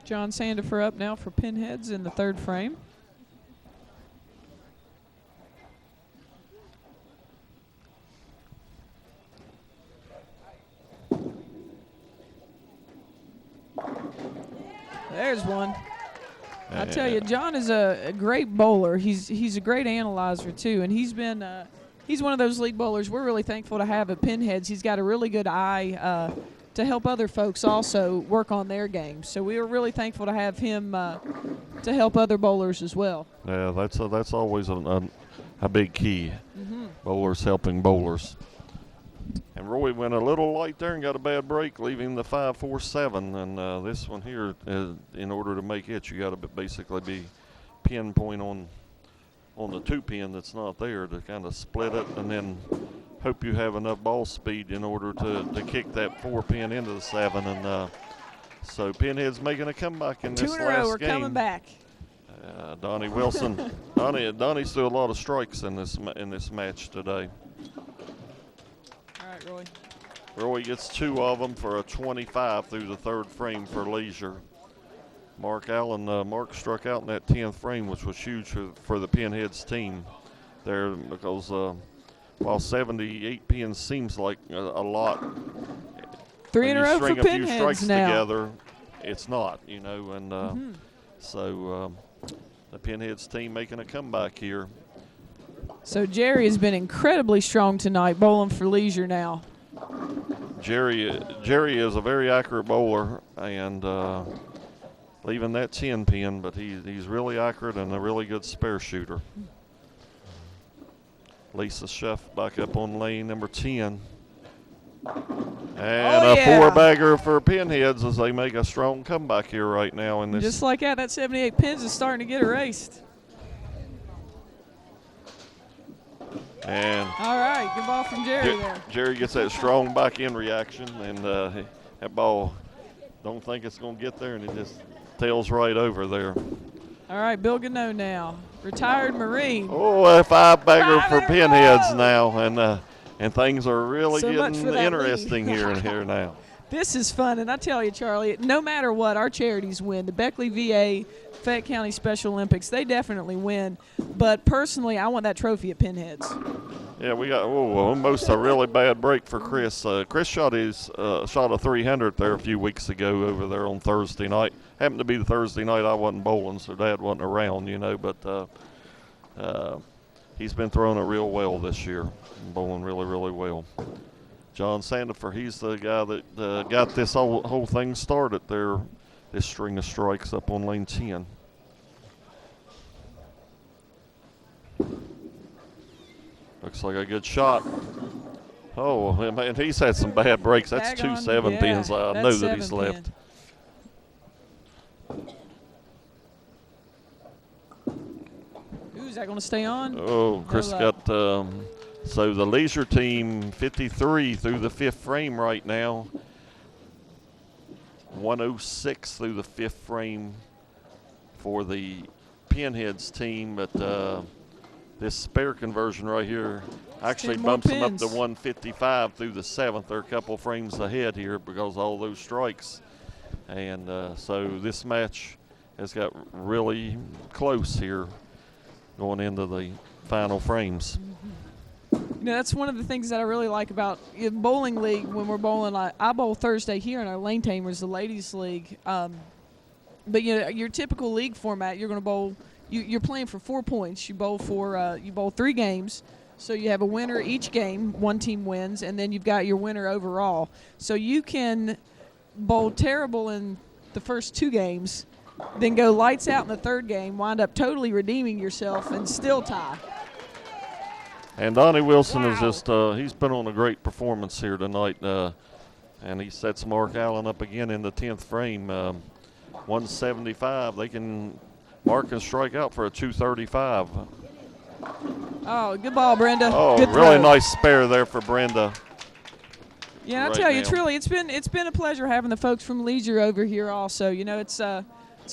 John Sandifer up now for Pinheads in the third frame. There's one. I tell you, John is a great bowler. He's a great analyzer too, and he's been he's one of those league bowlers we're really thankful to have at Pinheads. He's got a really good eye to help other folks also work on their game. So we were really thankful to have him to help other bowlers as well. Yeah, that's always a big key. Bowlers helping bowlers. And Roy went a little light there and got a bad break, leaving the 5-4-7. And this one here, in order to make it, you got to basically be pinpoint on the 2-pin that's not there to kind of split it, and then hope you have enough ball speed in order to kick that 4-pin into the 7. And so Pinheads making a comeback in this last game. 2 in a row, we're coming back. Donnie Wilson, Donnie's threw a lot of strikes in this match today. All right, Roy. Roy gets 2 of them for a 25 through the 3rd frame for Leisure. Mark struck out in that 10th frame, which was huge for the Pinheads team there, because while 78 pins seems like a lot, 3 in a row for Pinheads now. String a few strikes together, it's not, and so the Pinheads team making a comeback here. So Jerry has been incredibly strong tonight, bowling for Leisure now. Jerry is a very accurate bowler, and leaving that 10 pin, but he's really accurate and a really good spare shooter. Lisa Schuff back up on lane number 10. And a 4-bagger for Pinheads as they make a strong comeback here right now in this. Just like that 78 pins is starting to get erased. And all right, good ball from Jerry there. Jerry gets that strong back end reaction, and that ball, don't think it's going to get there, and it just tails right over there. All right, Bill Gano now, retired Marine. Oh, a 5-bagger for Pinheads now, and things are really getting interesting here now. This is fun, and I tell you, Charlie, no matter what, our charities win. The Beckley VA, Fayette County Special Olympics, they definitely win. But personally, I want that trophy at Pinheads. Yeah, we got almost a really bad break for Chris. Chris shot a 300 there a few weeks ago over there on Thursday night. Happened to be the Thursday night I wasn't bowling, so Dad wasn't around, but he's been throwing it real well this year, bowling really, really well. John Sandifer, he's the guy that got this whole thing started there, this string of strikes up on lane 10. Looks like a good shot. Oh, man, he's had some bad breaks. That's 2 7-pins. I know that he's left. Is that going to stay on? Oh, Chris got so the Leisure team 53 through the 5th frame right now. 106 through the 5th frame for the Pinheads team, but this spare conversion right here actually bumps them up to 155 through the 7th. They're a couple frames ahead here because of all those strikes. And so this match has got really close here going into the final frames. That's one of the things that I really like about bowling league when we're bowling. I bowl Thursday here in our Lane Tamers, the ladies league. But your typical league format, you're going to bowl. You're playing for 4 points. You bowl 3 games, so you have a winner each game. One team wins, and then you've got your winner overall. So you can bowl terrible in the first 2 games, then go lights out in the 3rd game, wind up totally redeeming yourself, and still tie. And Donnie Wilson is he's been on a great performance here tonight, and he sets Mark Allen up again in the 10th frame. 175, Mark can strike out for a 235. Oh, good ball, Brenda. Oh, good really throw. Nice spare there for Brenda. Yeah, I tell you, truly, it's been a pleasure having the folks from Leisure over here also. It's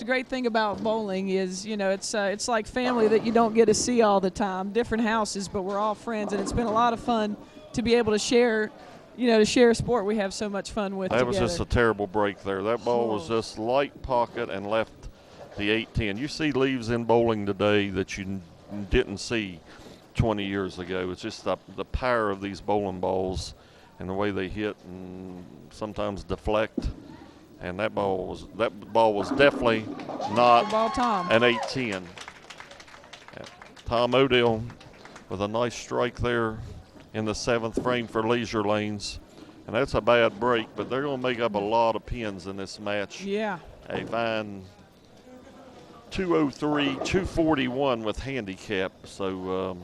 a great thing about bowling is, it's like family that you don't get to see all the time. Different houses, but we're all friends, and it's been a lot of fun to be able to share, a sport we have so much fun with together. Was just a terrible break there. That ball was just light pocket and left the 8-10. You see leaves in bowling today that you didn't see 20 years ago. It's just the power of these bowling balls and the way they hit and sometimes deflect. And that ball was definitely not an 8-10. Tom Odell with a nice strike there in the 7th frame for Leisure Lanes. And that's a bad break, but they're going to make up a lot of pins in this match. Yeah. A fine 203, 241 with handicap. So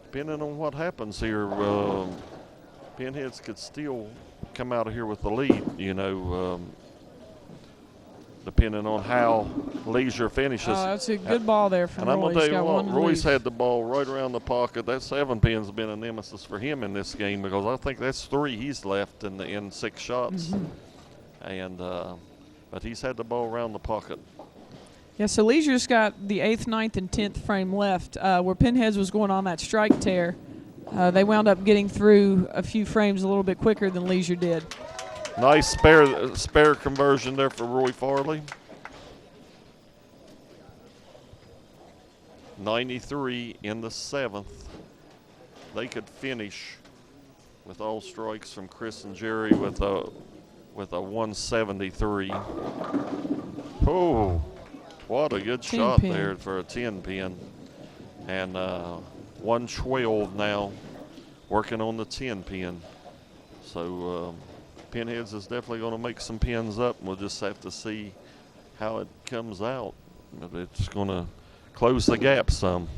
depending on what happens here, Pinheads could still come out of here with the lead, you know, depending on how Leisure finishes. Oh, that's a good ball there from Roy. And I'm going to tell you what, Roy's lead. had the ball right around the pocket. That 7 pin's been a nemesis for him in this game because I think that's 3 he's left in 6 shots. Mm-hmm. And but he's had the ball around the pocket. Yeah, so Leisure's got the 8th, 9th, and 10th frame left. Where Pinheads was going on that strike tear, they wound up getting through a few frames a little bit quicker than Leisure did. Nice spare conversion there for Roy Farley. 93 in the 7th. They could finish with all strikes from Chris and Jerry with a 173. Oh, what a good shot there for a 10 pin. And 112 now, working on the 10 pin. So Pinheads is definitely going to make some pins up. We'll just have to see how it comes out. It's going to close the gap some.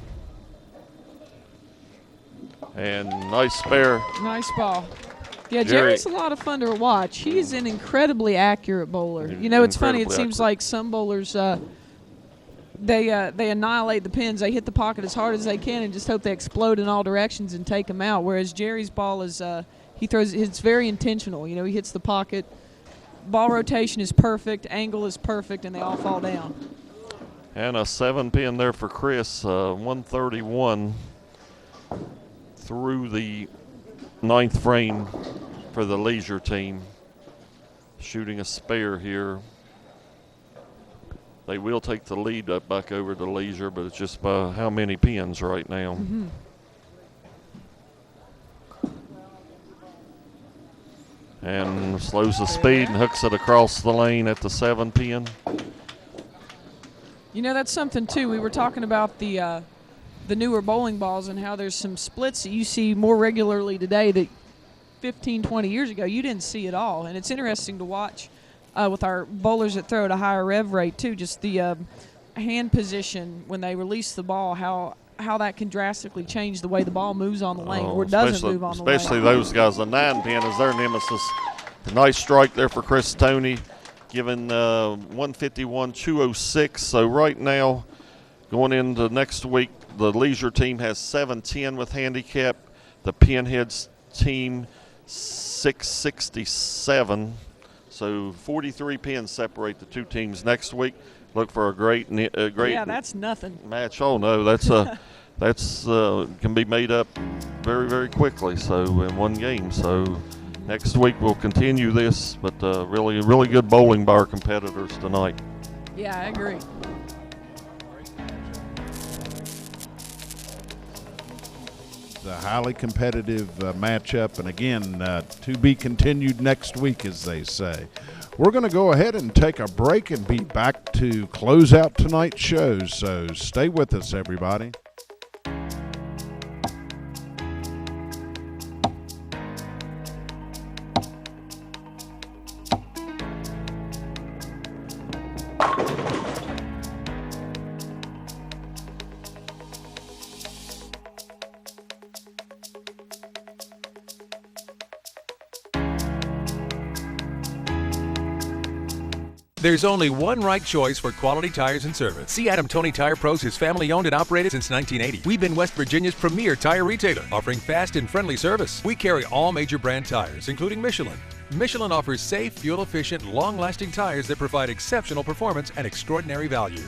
And nice spare. Nice ball. Yeah, Jerry's a lot of fun to watch. He's an incredibly accurate bowler. You know, it's funny. It seems like some bowlers, they annihilate the pins. They hit the pocket as hard as they can and just hope they explode in all directions and take them out. Whereas Jerry's ball is, he throws. It's very intentional. You know, he hits the pocket. Ball rotation is perfect. Angle is perfect, and they all fall down. And a 7 pin there for Chris. 131 through the 9th frame for the Leisure team. Shooting a spare here. They will take the lead up back over to Leisure, but it's just by how many pins right now. Mm-hmm. And slows the speed and hooks it across the lane at the 7 pin. You know, that's something, too. We were talking about the newer bowling balls and how there's some splits that you see more regularly today that 15, 20 years ago you didn't see at all. And it's interesting to watch with our bowlers that throw at a higher rev rate, too, just the hand position when they release the ball, how that can drastically change the way the ball moves on the lane or doesn't move on the lane. Especially those guys. The 9 pin is their nemesis. A nice strike there for Chris Toney, giving 151-206. So right now, going into next week, the Leisure team has 710 with handicap. The Pinheads team 667. So 43 pins separate the two teams next week. Look for a great yeah, that's nothing match. Oh no, that's can be made up very, very quickly. So in one game. So next week we'll continue this, but really, really good bowling by our competitors tonight. Yeah, I agree. A highly competitive matchup, and again, to be continued next week, as they say. We're going to go ahead and take a break and be back to close out tonight's show, so stay with us, everybody. There's only one right choice for quality tires and service. See Adam Tony Tire Pros is family owned and operated since 1980. We've been West Virginia's premier tire retailer, offering fast and friendly service. We carry all major brand tires, including Michelin. Michelin offers safe, fuel-efficient, long-lasting tires that provide exceptional performance and extraordinary value.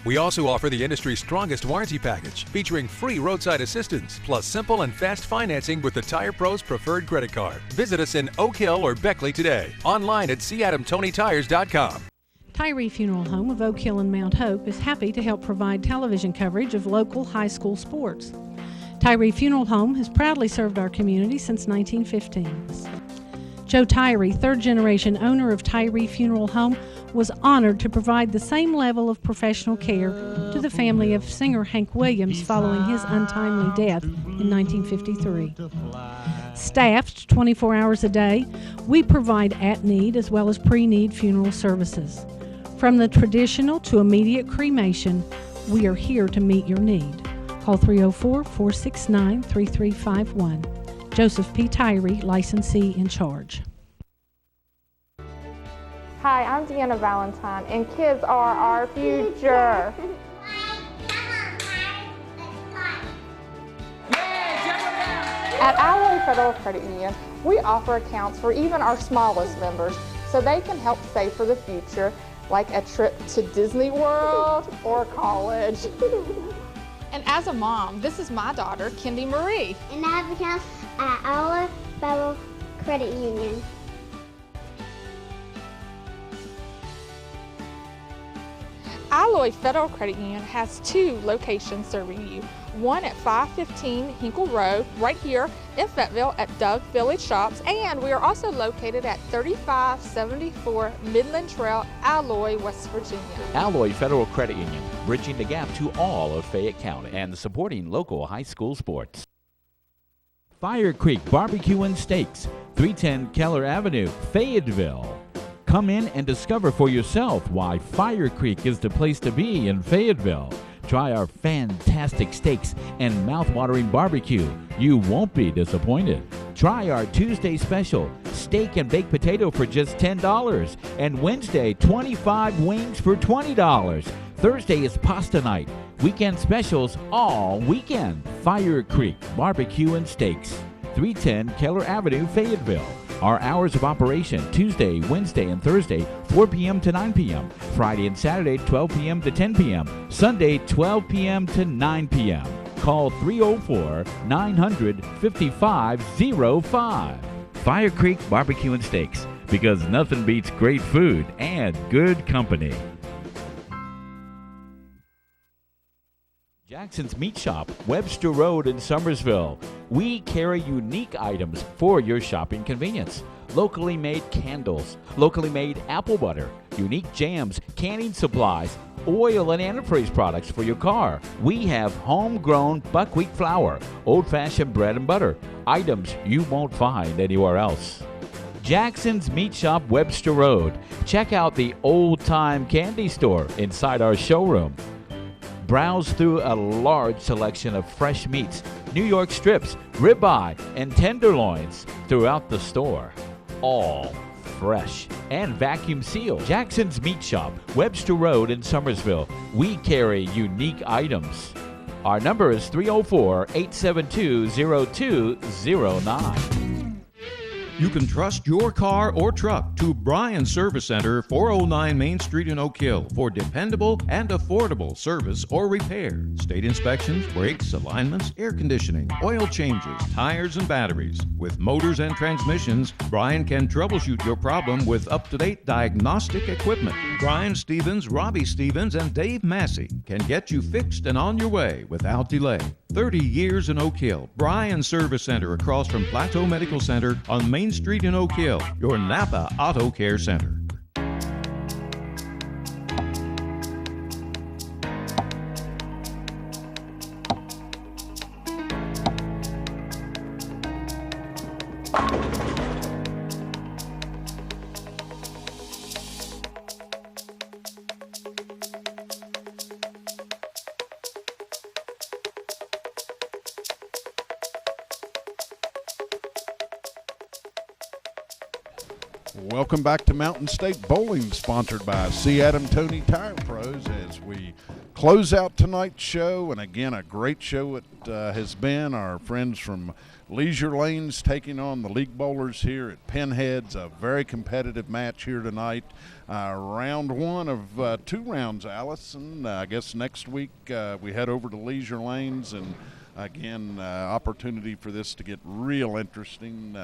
We also offer the industry's strongest warranty package, featuring free roadside assistance, plus simple and fast financing with the Tire Pros preferred credit card. Visit us in Oak Hill or Beckley today. Online at CAdamTonyTires.com. Tyree Funeral Home of Oak Hill and Mount Hope is happy to help provide television coverage of local high school sports. Tyree Funeral Home has proudly served our community since 1915. Joe Tyree, third-generation owner of Tyree Funeral Home, was honored to provide the same level of professional care to the family of singer Hank Williams following his untimely death in 1953. Staffed 24 hours a day, we provide at-need as well as pre-need funeral services. From the traditional to immediate cremation, we are here to meet your need. Call 304-469-3351. Joseph P. Tyree, licensee in charge. Hi, I'm Deanna Valentine, and kids are our future. At Alloy Federal Credit Union, we offer accounts for even our smallest members so they can help save for the future, like a trip to Disney World or college. And as a mom, this is my daughter, Kendi Marie. And I have accounts at Alloy Federal Credit Union. Alloy Federal Credit Union has 2 locations serving you. One at 515 Hinkle Road, right here in Fayetteville at Doug Village Shops, and we are also located at 3574 Midland Trail, Alloy, West Virginia. Alloy Federal Credit Union, bridging the gap to all of Fayette County and supporting local high school sports. Fire Creek Barbecue and Steaks, 310 Keller Avenue, Fayetteville. Come in and discover for yourself why Fire Creek is the place to be in Fayetteville. Try our fantastic steaks and mouth-watering barbecue. You won't be disappointed. Try our Tuesday special, steak and baked potato for just $10. And Wednesday, 25 wings for $20. Thursday is pasta night. Weekend specials all weekend. Fire Creek Barbecue and Steaks, 310 Keller Avenue, Fayetteville. Our hours of operation, Tuesday, Wednesday, and Thursday, 4 p.m. to 9 p.m. Friday and Saturday, 12 p.m. to 10 p.m. Sunday, 12 p.m. to 9 p.m. Call 304-900-5505. Fire Creek Barbecue and Steaks, because nothing beats great food and good company. Jackson's Meat Shop, Webster Road in Summersville. We carry unique items for your shopping convenience. Locally made candles, locally made apple butter, unique jams, canning supplies, oil and antifreeze products for your car. We have homegrown buckwheat flour, old-fashioned bread and butter, items you won't find anywhere else. Jackson's Meat Shop, Webster Road. Check out the old-time candy store inside our showroom. Browse through a large selection of fresh meats, New York strips, ribeye, and tenderloins throughout the store. All fresh and vacuum sealed. Jackson's Meat Shop, Webster Road in Summersville. We carry unique items. Our number is 304-872-0209. You can trust your car or truck to Bryan Service Center, 409 Main Street in Oak Hill for dependable and affordable service or repair. State inspections, brakes, alignments, air conditioning, oil changes, tires and batteries. With motors and transmissions, Bryan can troubleshoot your problem with up-to-date diagnostic equipment. Brian Stevens, Robbie Stevens, and Dave Massey can get you fixed and on your way without delay. 30 years in Oak Hill. Bryan Service Center across from Plateau Medical Center on Main Street in Oak Hill, your Napa Auto Care Center. Welcome back to Mountain State Bowling, sponsored by C. Adam Tony Tire Pros, as we close out tonight's show. And again, a great show it has been. Our friends from Leisure Lanes taking on the League Bowlers here at Pinheads. A very competitive match here tonight. Round one of 2 rounds, Alice. And I guess next week we head over to Leisure Lanes. And again, opportunity for this to get real interesting.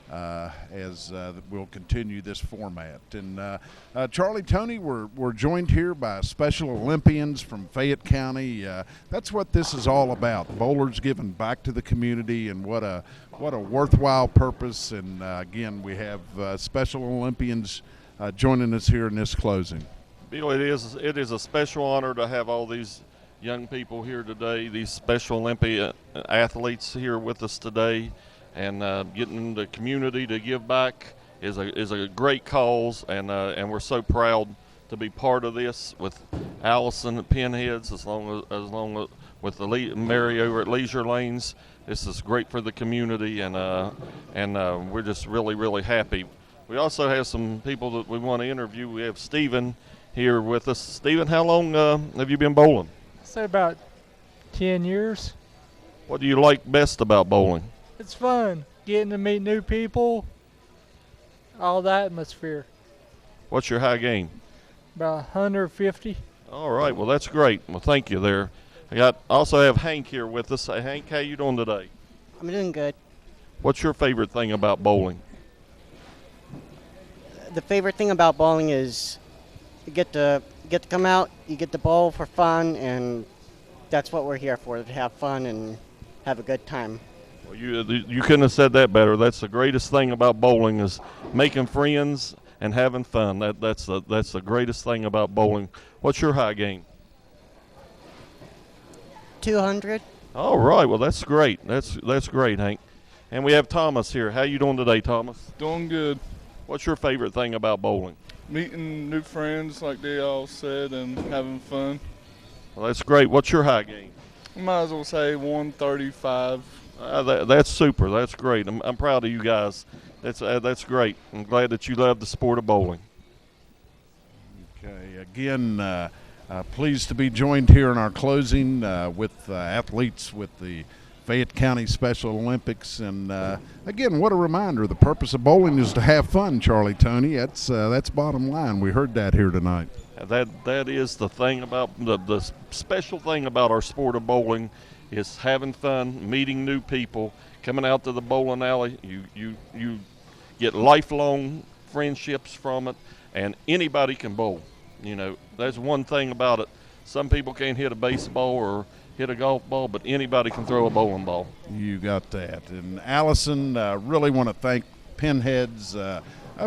As we'll continue this format. And Charlie, Tony, we're joined here by Special Olympians from Fayette County. That's what this is all about. Bowlers giving back to the community, and what a worthwhile purpose. And again, we have Special Olympians joining us here in this closing. Bill, it is a special honor to have all these young people here today, these Special Olympic athletes here with us today. and getting the community to give back is a great cause, and we're so proud to be part of this with Allison at Pinheads, as long as with Mary over at Leisure Lanes. This is great for the community, and we're just really happy. We also have some people that we want to interview. We have Stephen here with us. Stephen, how long have you been bowling? I'd say about 10 years. What do you like best about bowling? It's fun, getting to meet new people, all the atmosphere. What's your high game? About 150. All right, well, that's great. Well, thank you there. I also have Hank here with us. Hey, Hank, how you doing today? I'm doing good. What's your favorite thing about bowling? The favorite thing about bowling is you get to come out, you get to bowl for fun, and that's what we're here for, to have fun and have a good time. Well, you couldn't have said that better. That's the greatest thing about bowling, is making friends and having fun. That's the greatest thing about bowling. What's your high game? 200. All right, well, that's great. That's great, Hank. And we have Thomas here. How you doing today, Thomas? Doing good. What's your favorite thing about bowling? Meeting new friends, like they all said, and having fun. Well, that's great. What's your high game? I might as well say 135. That's super. That's great. I'm proud of you guys. That's great. I'm glad that you love the sport of bowling. Okay, again, pleased to be joined here in our closing with athletes with the Fayette County Special Olympics, and again, what a reminder! The purpose of bowling is to have fun, Charlie Tony. That's bottom line. We heard that here tonight. That is the thing about the special thing about our sport of bowling is having fun, meeting new people, coming out to the bowling alley. You get lifelong friendships from it, and anybody can bowl. You know, that's one thing about it. Some people can't hit a baseball or hit a golf ball, but anybody can throw a bowling ball. You got that. And Allison, really want to thank Pinheads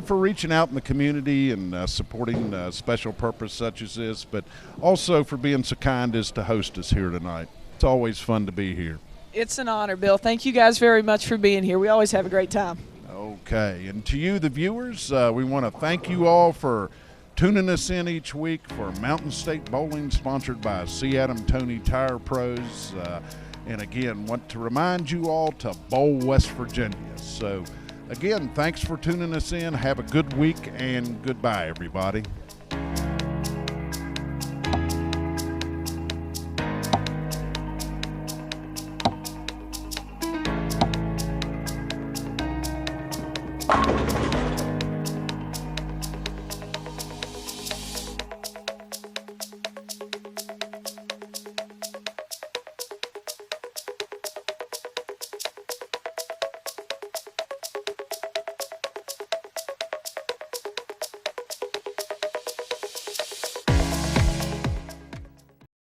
for reaching out in the community and supporting special purpose such as this, but also for being so kind as to host us here tonight. It's always fun to be here. It's an honor, Bill. Thank you guys very much for being here. We always have a great time. Okay. And to you, the viewers, we want to thank you all for tuning us in each week for Mountain State Bowling, sponsored by Adam Tony Tire Pros. And again, want to remind you all to bowl West Virginia. So again, thanks for tuning us in. Have a good week, and goodbye, everybody. You